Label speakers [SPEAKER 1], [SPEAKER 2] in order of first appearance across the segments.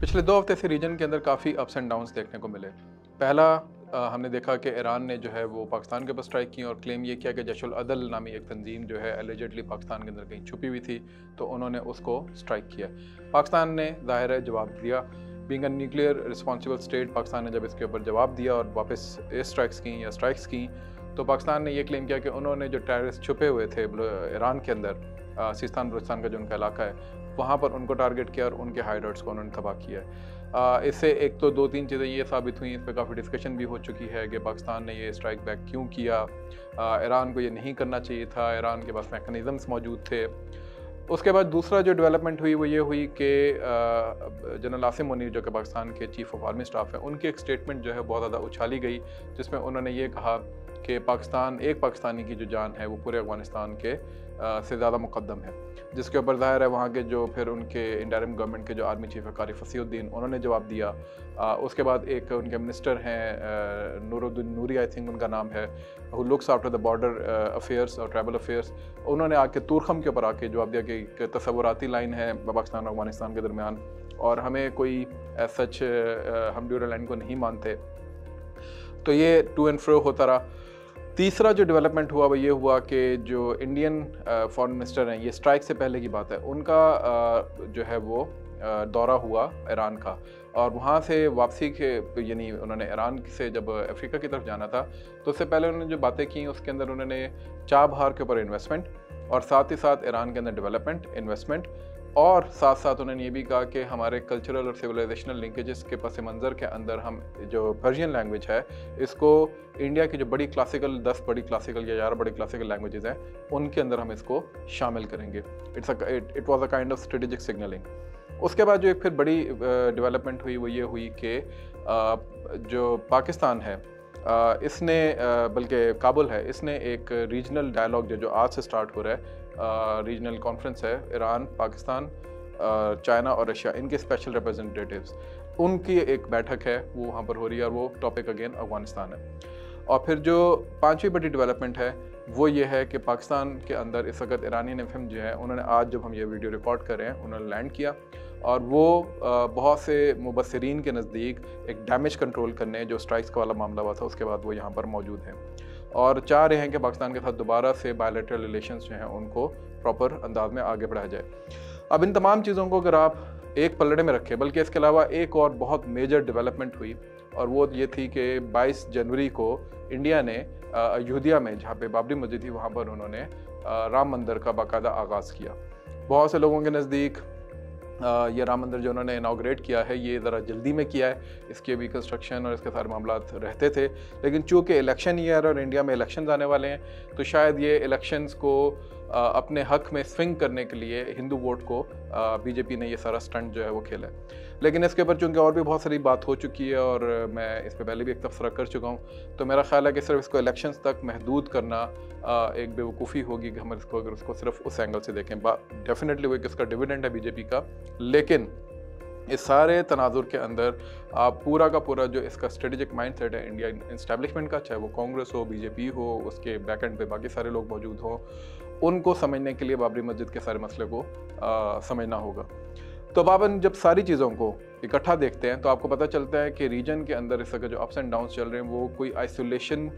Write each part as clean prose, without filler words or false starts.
[SPEAKER 1] पिछले 2 हफ्ते से रीजन के अंदर काफ़ी अप्स एंड डाउन्स देखने को मिले। पहला हमने देखा कि ईरान ने जो है वो पाकिस्तान के ऊपर स्ट्राइक की और क्लेम ये किया कि जैशुल अदल नामी एक तंजीम जो है एलिजिडली पाकिस्तान के अंदर कहीं छुपी हुई थी, तो उन्होंने उसको स्ट्राइक किया। पाकिस्तान ने ज़ाहिर है जवाब दिया। Being a nuclear responsible state, Pakistan ने जब इसके ऊपर जवाब दिया और वापस एयर स्ट्राइक्स की या स्ट्राइक्स की, तो पाकिस्तान ने ये क्लेम किया कि उन्होंने जो टेररिस्ट छुपे हुए थे ईरान के अंदर, सिस्तान बलूचिस्तान का जो उनका इलाका है, वहाँ पर उनको टारगेट किया और उनके हाइडआउट्स को उन्होंने तबाह किया है। इससे एक तो 2-3 चीज़ें ये साबित हुई, इस पर काफ़ी डिस्कशन भी हो चुकी है कि पाकिस्तान ने ये स्ट्राइक बैक क्यों किया। ईरान को ये नहीं करना चाहिए था, ईरान के पास मैकेनिज़म्स मौजूद थे। उसके बाद दूसरा जो डेवलपमेंट हुई वो ये हुई कि जनरल आसिम मुनीर जो कि पाकिस्तान के चीफ ऑफ आर्मी स्टाफ हैं, उनकी एक स्टेटमेंट जो है बहुत ज़्यादा उछाली गई, जिसमें उन्होंने ये कहा कि एक पाकिस्तानी की जो जान है वो पूरे अफगानिस्तान के से ज़्यादा मुकद्दम है। जिसके ऊपर ज़ाहिर है वहाँ के जो फिर उनके इंटरिम गवर्नमेंट के जो आर्मी चीफ है कारी फसीउद्दीन, उन्होंने जवाब दिया। उसके बाद एक उनके मिनिस्टर हैं नूरुद्दीन नूरी, आई थिंक उनका नाम है, who looks after the border affairs और ट्राइबल अफेयर्स, उन्होंने आके तूरखम के ऊपर आके जवाब दिया कि तसव्वुराती लाइन है पाकिस्तान और अफगानिस्तान के दरमियान और हमें कोई सच हम ड्यूरल लाइन को नहीं मानते। तो ये टू एंड फ्रो होता रहा। तीसरा जो डेवलपमेंट हुआ वो ये हुआ कि जो इंडियन फॉरेन मिनिस्टर हैं, ये स्ट्राइक से पहले की बात है, उनका जो है वो दौरा हुआ ईरान का, और वहाँ से वापसी के यानी उन्होंने ईरान से जब अफ्रीका की तरफ जाना था, तो उससे पहले उन्होंने जो बातें की उसके अंदर उन्होंने चाबहार के ऊपर इन्वेस्टमेंट और साथ ही साथ ईरान के अंदर डेवलपमेंट इन्वेस्टमेंट, और साथ साथ उन्होंने ये भी कहा कि हमारे कल्चरल और सिविलाइजेशनल लिंकेजेस के पस मंज़र के अंदर हम जो पर्शियन लैंग्वेज है, इसको इंडिया की जो बड़ी क्लासिकल 10 बड़ी क्लासिकल या 11 बड़ी क्लासिकल लैंग्वेजेस हैं, उनके अंदर हम इसको शामिल करेंगे। It was a kind of strategic signalling. उसके बाद जो एक फिर बड़ी डेवलपमेंट हुई वो ये हुई कि जो पाकिस्तान है, इसने बल्कि काबुल है, इसने एक रीजनल डायलॉग जो आज से स्टार्ट हो रहा है, रीजनल कॉन्फ्रेंस है, ईरान, पाकिस्तान, चाइना और रशिया, इनके स्पेशल रिप्रेजेंटेटिव्स, उनकी एक बैठक है वो वहाँ पर हो रही है, और वो टॉपिक अगेन अफगानिस्तान है। और फिर जो पांचवी बड़ी डेवलपमेंट है वो ये है कि पाकिस्तान के अंदर इस वक्त ईरानियन एफएम जो है, उन्होंने आज जब हम ये वीडियो रिकॉर्ड कर रहे हैं, उन्होंने लैंड किया, और वो बहुत से मुबस्सिरीन के नज़दीक एक डैमेज कंट्रोल करने जो स्ट्राइक्स का वाला मामला हुआ था उसके बाद वो यहाँ पर मौजूद हैं और चाह रहे हैं कि पाकिस्तान के साथ दोबारा से बायलैटरल रिलेशंस जो हैं उनको प्रॉपर अंदाज में आगे बढ़ाया जाए। अब इन तमाम चीज़ों को अगर आप एक पलड़े में रखें, बल्कि इसके अलावा एक और बहुत मेजर डेवलपमेंट हुई, और वो ये थी कि 22 जनवरी को इंडिया ने अयोध्या में, जहाँ पे बाबरी मस्जिद थी, वहाँ पर उन्होंने राम मंदिर का बाकायदा आगाज़ किया। बहुत से लोगों के नज़दीक ये राम मंदिर जो उन्होंने इनाग्रेट किया है, ये ज़रा जल्दी में किया है, इसके भी कंस्ट्रक्शन और इसके सारे मामला रहते थे, लेकिन चूँकि इलेक्शन ईयर और इंडिया में इलेक्शंस आने वाले हैं, तो शायद ये इलेक्शंस को अपने हक में स्विंग करने के लिए हिंदू वोट को बीजेपी ने ये सारा स्टंट जो है वो खेला है। लेकिन इसके ऊपर चूँकि और भी बहुत सारी बात हो चुकी है और मैं इस पर पहले भी एक तबसरा कर चुका हूँ, तो मेरा ख्याल है कि सिर्फ इसको इलेक्शंस तक महदूद करना एक बेवकूफ़ी होगी कि हम इसको अगर उसको सिर्फ उस एंगल से देखें। डेफिनेटली वो एक इसका डिविडेंड है बीजेपी का, लेकिन इस सारे तनाजुर के अंदर आप पूरा का पूरा जो इसका स्ट्रेटेजिक माइंडसेट है इंडियन इस्टेब्लिशमेंट का, चाहे वो कांग्रेस हो, बीजेपी हो, उसके बैक एंड पे बाकी सारे लोग मौजूद हों, उनको समझने के लिए बाबरी मस्जिद के सारे मसले को समझना होगा। तो बाबन जब सारी चीज़ों को इकट्ठा देखते हैं तो आपको पता चलता है कि रीजन के अंदर इस वक्त जो अप्स एंड डाउन्स चल रहे हैं वो कोई आइसोलेशन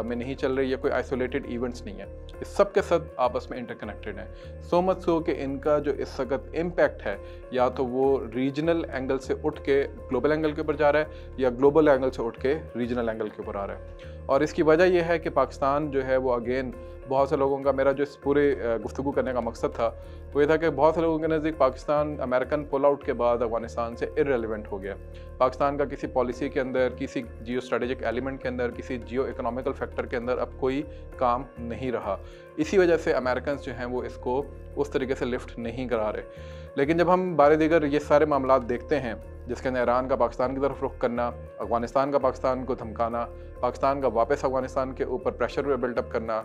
[SPEAKER 1] में नहीं चल रही, या कोई आइसोलेटेड इवेंट्स नहीं है, इस सब के सब आपस में इंटरकनेक्टेड हैं। सो मच सो कि इनका जो इस वक्त इम्पैक्ट है, या तो वो रीजनल एंगल से उठ के ग्लोबल एंगल के ऊपर जा रहा है, या ग्लोबल एंगल से उठ के रीजनल एंगल के ऊपर आ रहा है। और इसकी वजह यह है कि पाकिस्तान जो है वो अगेन, बहुत से लोगों का, मेरा जो इस पूरे गुफ्तगू करने का मकसद था वो ये था कि बहुत से लोगों के नज़दीक पाकिस्तान अमेरिकन पुल आउट के बाद अफगानिस्तान से इररेलेवेंट हो गया। पाकिस्तान का किसी पॉलिसी के अंदर, किसी जियो स्ट्रेटेजिक एलिमेंट के अंदर, किसी जियो इकोनॉमिकल फैक्टर के अंदर अब कोई काम नहीं रहा। इसी वजह से अमेरिकन जो हैं वो इसको उस तरीके से लिफ्ट नहीं करा रहे। लेकिन जब हम बारे दीगर ये सारे मामला देखते हैं, जिसके अंदर ईरान का पाकिस्तान की तरफ रुख करना, अफगानिस्तान का पाकिस्तान को धमकाना, पाकिस्तान का वापस अफगानिस्तान के ऊपर प्रेशर बिल्डअप करना,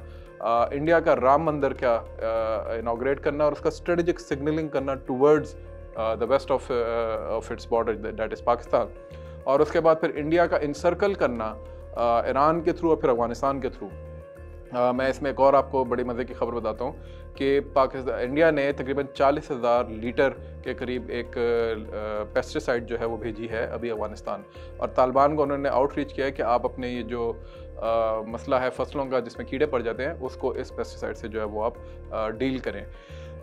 [SPEAKER 1] इंडिया का राम मंदिर का इनाग्रेट करना और उसका स्ट्रेटेजिक सिग्नलिंग करना towards the west of its border, that is Pakistan, और उसके बाद फिर इंडिया का इंसर्कल करना ईरान के थ्रू और फिर अफगानिस्तान के थ्रू, मैं इसमें एक और आपको बड़ी मज़े की खबर बताता हूँ कि पाकिस्तान इंडिया ने तकरीबन 40,000 लीटर के करीब एक पेस्टिसाइड जो है वो भेजी है अभी अफ़गानिस्तान, और तालिबान को उन्होंने आउटरीच किया है कि आप अपने ये जो मसला है फसलों का जिसमें कीड़े पड़ जाते हैं उसको इस पेस्टिसाइड से जो है वो आप डील करें।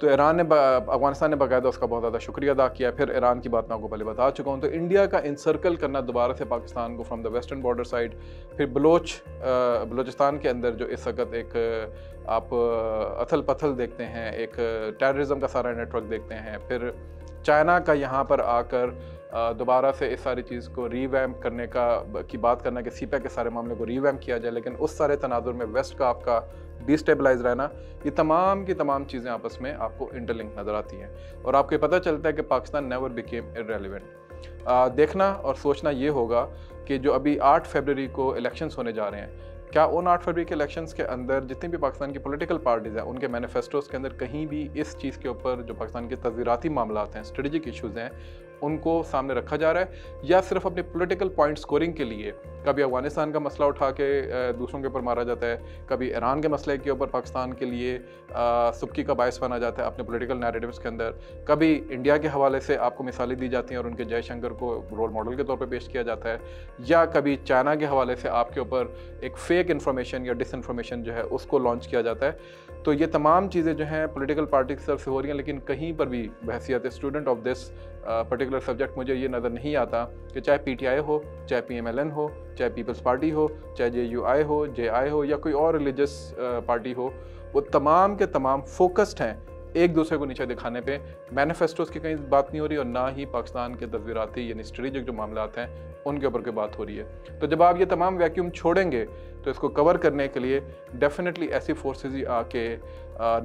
[SPEAKER 1] तो ईरान ने अफ़गानिस्तान ने बाकायदा उसका बहुत ज़्यादा शुक्रिया अदा किया। फिर ईरान की बात मैं आपको पहले बता चुका हूँ। तो इंडिया का इंसर्कल करना दोबारा से पाकिस्तान को from the western border side, फिर बलूचिस्तान के अंदर जो इस वक्त एक आप अथल पथल देखते हैं, एक टेररिज्म का सारा नेटवर्क देखते हैं, फिर चाइना का यहाँ पर आकर दोबारा से इस सारी चीज़ को रीवैम्प करने की बात करना कि सीपैक के सारे मामले को रीवैम्प किया जाए, लेकिन उस सारे तनाजुर में वेस्ट का आपका डिस्टेबलाइज रहना, ये तमाम की तमाम चीज़ें आपस में आपको इंटरलिंक नज़र आती हैं और आपको पता चलता है कि पाकिस्तान नेवर बिकेम इररेलेवेंट। देखना और सोचना ये होगा कि जो अभी 8 फरवरी को इलेक्शंस होने जा रहे हैं, क्या उन 8 फरवरी के इलेक्शंस के अंदर जितनी भी पाकिस्तान की पॉलिटिकल पार्टीज़ हैं उनके मैनिफेस्टोज़ के अंदर कहीं भी इस चीज़ के ऊपर जो पाकिस्तान के तज़वीराती मामलात हैं, स्ट्रेटजिक इशूज़ हैं, उनको सामने रखा जा रहा है, या सिर्फ अपने पॉलिटिकल पॉइंट स्कोरिंग के लिए कभी अफगानिस्तान का मसला उठा के दूसरों के ऊपर मारा जाता है, कभी ईरान के मसले के ऊपर पाकिस्तान के लिए सुबकी का बायस बना जाता है अपने पॉलिटिकल नैरेटिव्स के अंदर, कभी इंडिया के हवाले से आपको मिसालें दी जाती हैं और उनके जयशंकर को रोल मॉडल के तौर पर पेश किया जाता है, या कभी चाइना के हवाले से आपके ऊपर एक फेक इन्फॉर्मेशन या डिसइन्फॉर्मेशन जो है उसको लॉन्च किया जाता है। तो ये तमाम चीज़ें जो हैं पॉलिटिकल पार्टी की तरफ से हो रही हैं, लेकिन कहीं पर भी बहसियत student of this particular subject मुझे ये नज़र नहीं आता कि चाहे पीटीआई हो, चाहे पीएमएलएन हो, चाहे पीपल्स पार्टी हो, चाहे जेयूआई हो, जेआई हो, या कोई और रिलीजियस पार्टी हो, वो तमाम के तमाम फोकस्ड हैं एक दूसरे को नीचे दिखाने पे। मैनिफेस्टोज की कहीं बात नहीं हो रही और ना ही पाकिस्तान के तस्वीराती यानी स्ट्रेटेजिक जो मामलात हैं उनके ऊपर कोई बात हो रही है। तो जब आप ये तमाम वैक्यूम छोड़ेंगे तो इसको कवर करने के लिए डेफिनेटली ऐसी फोर्सेज ही आके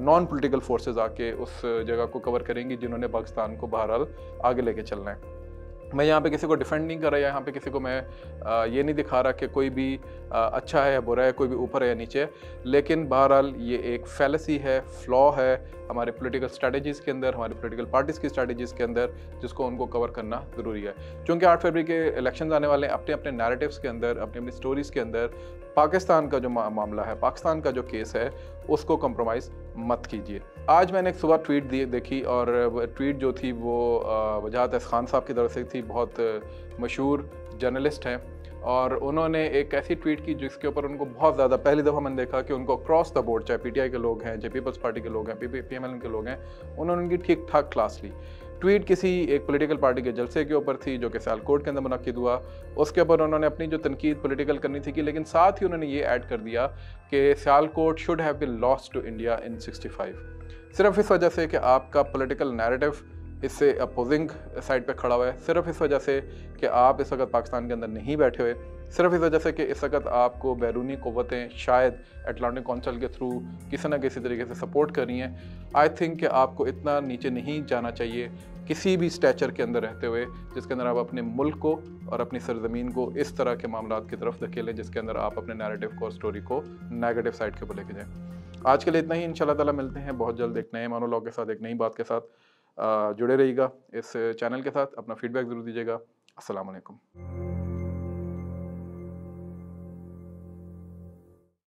[SPEAKER 1] नॉन पॉलिटिकल फोर्सेज आके उस जगह को कवर करेंगी जिन्होंने पाकिस्तान को बहरहाल आगे लेके चलना है। मैं यहाँ पे किसी को डिफेंड नहीं कर रहा, यहाँ पे किसी को मैं ये नहीं दिखा रहा कि कोई भी अच्छा है या बुरा है, कोई भी ऊपर है या नीचे है, लेकिन बहरहाल ये एक फैलेसी है, फ्लॉ है हमारे पॉलिटिकल स्ट्रेटजीज़ के अंदर, हमारी पॉलिटिकल पार्टीज़ की स्ट्रेटजीज़ के अंदर, जिसको उनको कवर करना ज़रूरी है। क्योंकि 8 फरवरी के इलेक्शन आने वाले हैं, अपने अपने नैरेटिव्स के अंदर, अपनी अपनी स्टोरीज़ के अंदर पाकिस्तान का जो मामला है, पाकिस्तान का जो केस है, उसको कंप्रोमाइज़ मत कीजिए। आज मैंने एक सुबह ट्वीट देखी और ट्वीट जो थी वो वजाहत अहसन खान साहब की तरफ से थी, बहुत मशहूर जर्नलिस्ट हैं, और उन्होंने एक ऐसी ट्वीट की जिसके ऊपर उनको बहुत ज़्यादा पहली दफ़ा मैंने देखा कि उनको अक्रॉस द बोर्ड, चाहे पीटीआई के लोग हैं, चाहे पीपल्स पार्टी के लोग हैं, पीएमएलएन के लोग हैं, उन्होंने उनकी ठीक ठाक क्लास ली। ट्वीट किसी एक पॉलिटिकल पार्टी के जलसे के ऊपर थी जो कि सियालकोट के अंदर मुनक्किद हुआ, उसके ऊपर उन्होंने अपनी जो तनकीद पॉलिटिकल करनी थी की, लेकिन साथ ही उन्होंने ये ऐड कर दिया कि Sialkot should have been lost to India in 65, सिर्फ इस वजह से कि आपका पॉलिटिकल नैरेटिव इससे अपोजिंग साइड पे खड़ा हुआ है, सिर्फ इस वजह से कि आप इस वक्त पाकिस्तान के अंदर नहीं बैठे हुए, सिर्फ इस वजह से कि इस वक्त आपको बैरूनी क़ुव्वतें शायद अटलांटिक काउंसिल के थ्रू किसी न किसी तरीके से सपोर्ट कर रही हैं। आई थिंक कि आपको इतना नीचे नहीं जाना चाहिए किसी भी स्टैचर के अंदर रहते हुए जिसके अंदर आप अपने मुल्क को और अपनी सरजमीन को इस तरह के मामलात की तरफ धकेलें जिसके अंदर आप अपने नैरेटिव को और स्टोरी को नेगेटिव साइड के ऊपर लेके जाएँ। आज के लिए इतना ही, इंशाल्लाह ताला मिलते हैं बहुत जल्द एक नए मोनोलॉग के साथ, एक नई बात के साथ। जुड़े रहिएगा इस चैनल के साथ, अपना फीडबैक ज़रूर दीजिएगा। अस्सलाम वालेकुम।